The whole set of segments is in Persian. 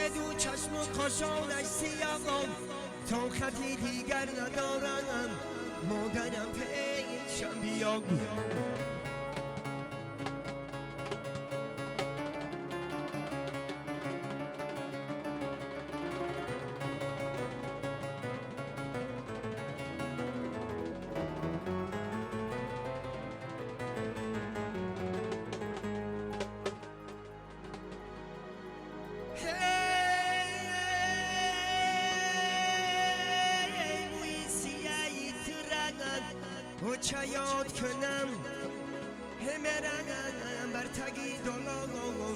دو چشم و کاشانش سیاه تا خطی دیگر ندارم مادرم پیشم بیا چه یاد کنم همرنم بر تگی دلالو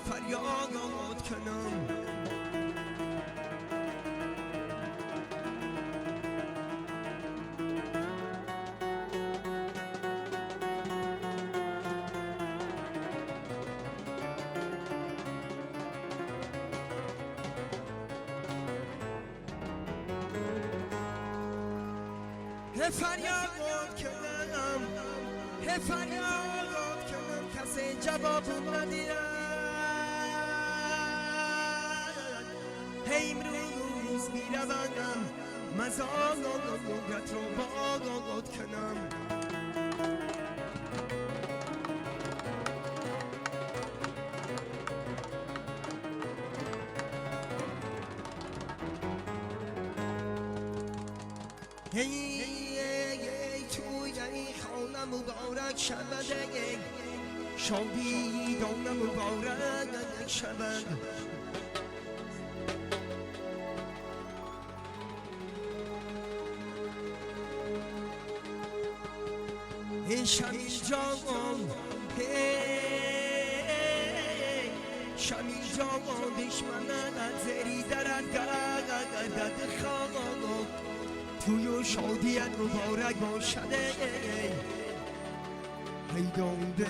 فریاد کنم فریاد کنم فریاد کنم کسی جواب ندیدن امروز میروم مزاقت رو باقات کنم مبارک شود شادی دانم مبارک شود شمیل جوان شمیل جوان دشمنان زری درد گردد خواب توی شادیت مبارک باشد هیدانده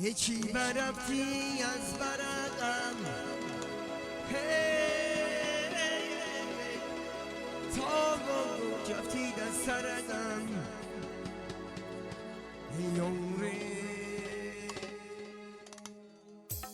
یکی برفتی از برقم تا گفتی دست سرقم